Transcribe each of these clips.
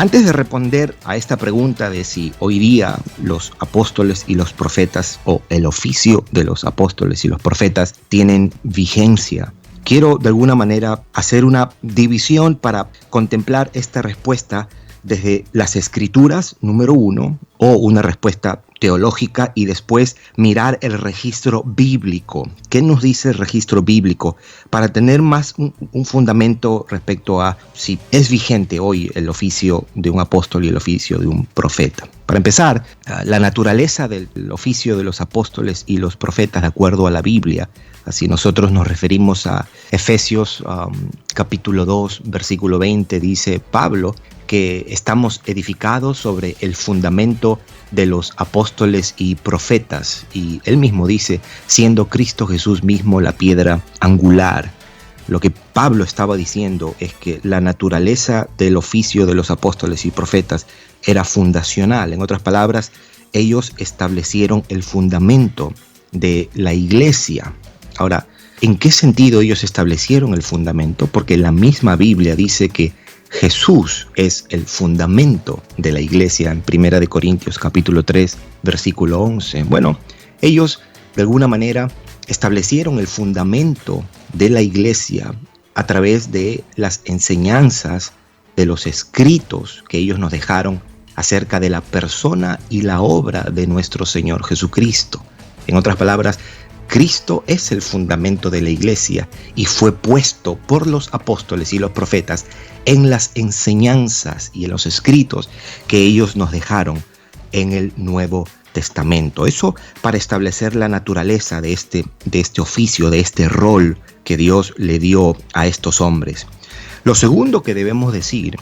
Antes de responder a esta pregunta de si hoy día los apóstoles y los profetas o el oficio de los apóstoles y los profetas tienen vigencia, quiero de alguna manera hacer una división para contemplar esta respuesta desde las escrituras, número uno, o una respuesta teológica, y después mirar el registro bíblico. ¿Qué nos dice el registro bíblico? Para tener más un fundamento respecto a si es vigente hoy el oficio de un apóstol y el oficio de un profeta. Para empezar, la naturaleza del oficio de los apóstoles y los profetas de acuerdo a la Biblia. Así nosotros nos referimos a Efesios capítulo 2, versículo 20, dice Pablo que estamos edificados sobre el fundamento de los apóstoles y profetas. Y él mismo dice, siendo Cristo Jesús mismo la piedra angular. Lo que Pablo estaba diciendo es que la naturaleza del oficio de los apóstoles y profetas era fundacional. En otras palabras, ellos establecieron el fundamento de la iglesia. Ahora, ¿en qué sentido ellos establecieron el fundamento? Porque la misma Biblia dice que Jesús es el fundamento de la iglesia en 1 Corintios capítulo 3, versículo 11. Bueno, ellos de alguna manera establecieron el fundamento de la iglesia a través de las enseñanzas de los escritos que ellos nos dejaron acerca de la persona y la obra de nuestro Señor Jesucristo. En otras palabras, Cristo es el fundamento de la iglesia y fue puesto por los apóstoles y los profetas en las enseñanzas y en los escritos que ellos nos dejaron en el Nuevo Testamento. Eso para establecer la naturaleza de este oficio, de este rol que Dios le dio a estos hombres. Lo segundo que debemos decir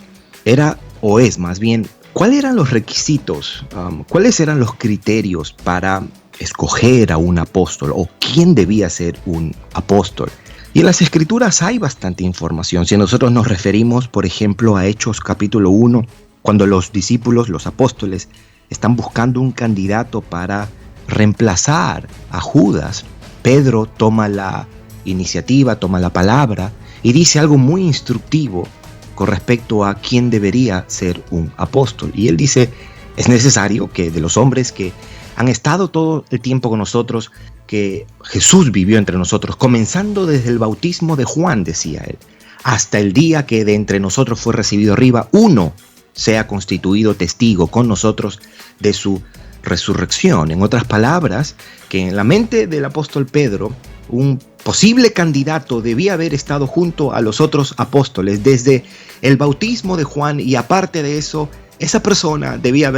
era, o es más bien, ¿cuáles eran los requisitos? ¿Cuáles eran los criterios para escoger a un apóstol o quién debía ser un apóstol? Y en las escrituras hay bastante información. Si nosotros nos referimos, por ejemplo, a Hechos capítulo 1, cuando los discípulos, los apóstoles, están buscando un candidato para reemplazar a Judas, Pedro toma la iniciativa, toma la palabra y dice algo muy instructivo con respecto a quién debería ser un apóstol. Y él dice, es necesario que de los hombres que han estado todo el tiempo con nosotros, que Jesús vivió entre nosotros, comenzando desde el bautismo de Juan, decía él, hasta el día que de entre nosotros fue recibido arriba, uno sea constituido testigo con nosotros de su resurrección. En otras palabras, que en la mente del apóstol Pedro, un posible candidato debía haber estado junto a los otros apóstoles desde el bautismo de Juan, y aparte de eso, esa persona debía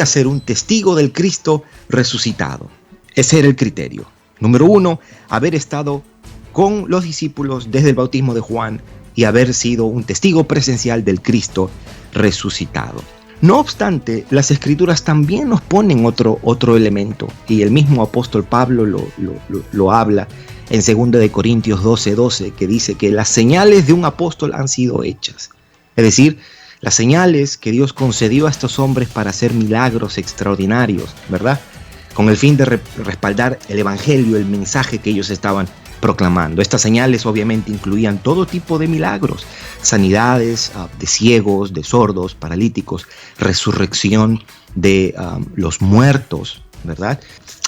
ser un testigo del Cristo resucitado. Ese era el criterio. Número uno, haber estado con los discípulos desde el bautismo de Juan y haber sido un testigo presencial del Cristo resucitado. No obstante, las escrituras también nos ponen otro elemento, y el mismo apóstol Pablo lo habla en 2 Corintios 12:12, que dice que las señales de un apóstol han sido hechas. Es decir, las señales que Dios concedió a estos hombres para hacer milagros extraordinarios, ¿verdad? Con el fin de respaldar el evangelio, el mensaje que ellos estaban proclamando. Estas señales obviamente incluían todo tipo de milagros, sanidades de ciegos, de sordos, paralíticos, resurrección de los muertos, ¿verdad?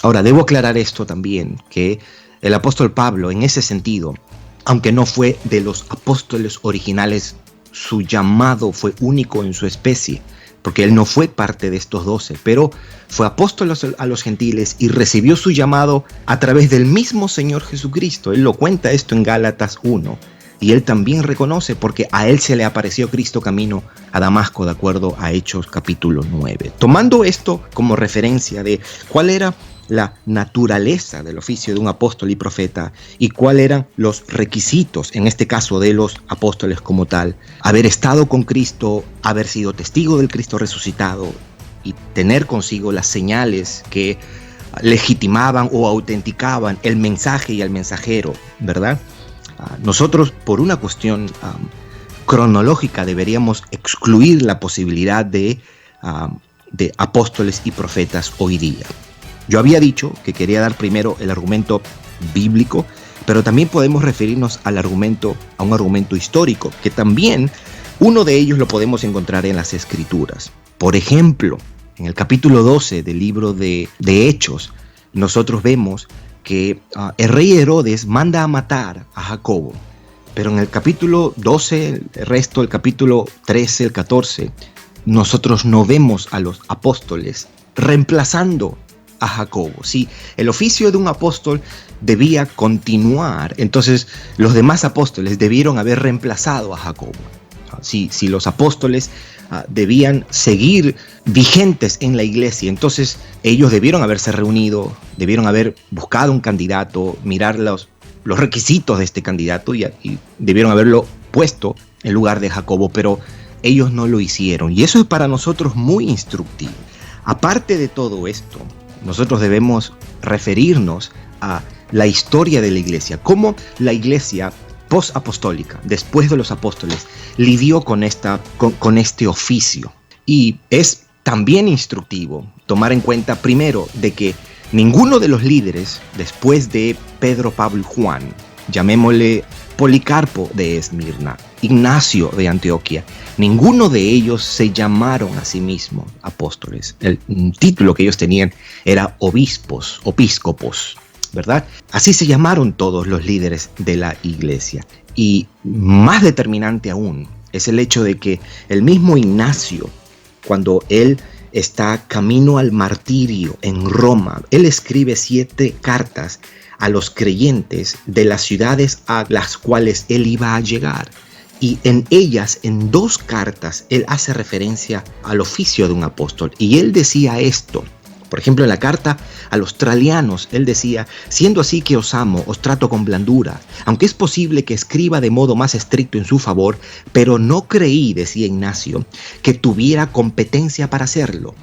Ahora, debo aclarar esto también, que el apóstol Pablo, en ese sentido, aunque no fue de los apóstoles originales, su llamado fue único en su especie, porque él no fue parte de estos 12, pero fue apóstol a los gentiles y recibió su llamado a través del mismo Señor Jesucristo. Él lo cuenta esto en Gálatas 1, y él también reconoce porque a él se le apareció Cristo camino a Damasco, de acuerdo a Hechos capítulo 9. Tomando esto como referencia de cuál era la naturaleza del oficio de un apóstol y profeta y cuáles eran los requisitos, en este caso de los apóstoles como tal, haber estado con Cristo, haber sido testigo del Cristo resucitado y tener consigo las señales que legitimaban o autenticaban el mensaje y el mensajero, ¿verdad? Nosotros, por una cuestión cronológica, deberíamos excluir la posibilidad de apóstoles y profetas hoy día. Yo había dicho que quería dar primero el argumento bíblico, pero también podemos referirnos a un argumento histórico, que también Uno de ellos lo podemos encontrar en las Escrituras. Por ejemplo, en el capítulo 12 del libro de Hechos, nosotros vemos que el rey Herodes manda a matar a Jacobo. Pero en el capítulo 12, el resto, el capítulo 13, el 14, nosotros no vemos a los apóstoles reemplazando a Jacobo. Si el oficio de un apóstol debía continuar, entonces los demás apóstoles debieron haber reemplazado a Jacobo. Si los apóstoles debían seguir vigentes en la iglesia, entonces ellos debieron haberse reunido, debieron haber buscado un candidato, mirar los requisitos de este candidato y debieron haberlo puesto en lugar de Jacobo, pero ellos no lo hicieron. Y eso es para nosotros muy instructivo. Aparte de todo esto, nosotros debemos referirnos a la historia de la iglesia, cómo la iglesia post-apostólica, después de los apóstoles, lidió con este oficio. Y es también instructivo tomar en cuenta primero de que ninguno de los líderes después de Pedro, Pablo y Juan, llamémosle Policarpo de Esmirna, Ignacio de Antioquía, ninguno de ellos se llamaron a sí mismos apóstoles. El título que ellos tenían era obispos, ¿verdad? Así se llamaron todos los líderes de la iglesia. Y más determinante aún es el hecho de que el mismo Ignacio, cuando él está camino al martirio en Roma, él escribe 7 cartas a los creyentes de las ciudades a las cuales él iba a llegar. Y en ellas, en 2 cartas, él hace referencia al oficio de un apóstol. Y él decía esto. Por ejemplo, en la carta a los tralianos, él decía: siendo así que os amo, os trato con blandura, aunque es posible que escriba de modo más estricto en su favor, pero no creí, decía Ignacio, que tuviera competencia para hacerlo,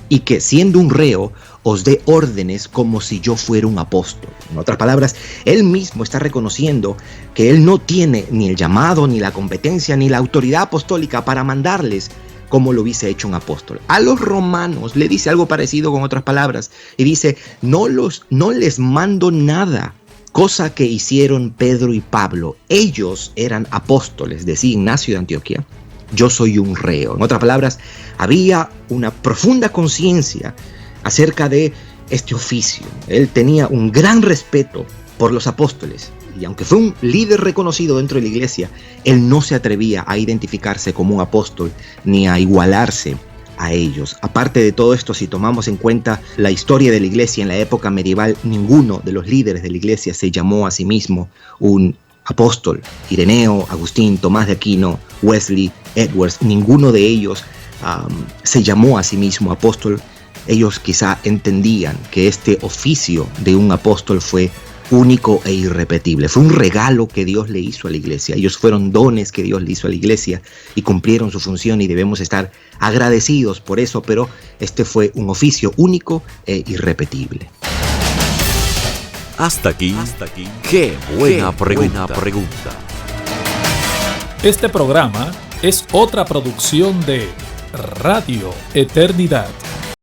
y que siendo un reo, os dé órdenes como si yo fuera un apóstol. En otras palabras, él mismo está reconociendo que él no tiene ni el llamado, ni la competencia, ni la autoridad apostólica para mandarles como lo hubiese hecho un apóstol. A los romanos le dice algo parecido con otras palabras y dice: no les mando nada, cosa que hicieron Pedro y Pablo. Ellos eran apóstoles, decía Ignacio de Antioquía. Yo soy un reo. En otras palabras, había una profunda conciencia acerca de este oficio. Él tenía un gran respeto por los apóstoles. Y aunque fue un líder reconocido dentro de la iglesia, él no se atrevía a identificarse como un apóstol ni a igualarse a ellos. Aparte de todo esto, si tomamos en cuenta la historia de la iglesia en la época medieval, ninguno de los líderes de la iglesia se llamó a sí mismo un apóstol. Ireneo, Agustín, Tomás de Aquino, Wesley, Edwards, ninguno de ellos se llamó a sí mismo apóstol. Ellos quizá entendían que este oficio de un apóstol fue único e irrepetible. Fue un regalo que Dios le hizo a la iglesia. Ellos fueron dones que Dios le hizo a la iglesia y cumplieron su función y debemos estar agradecidos por eso, pero este fue un oficio único e irrepetible. Hasta aquí. Qué buena pregunta. Este programa es otra producción de Radio Eternidad.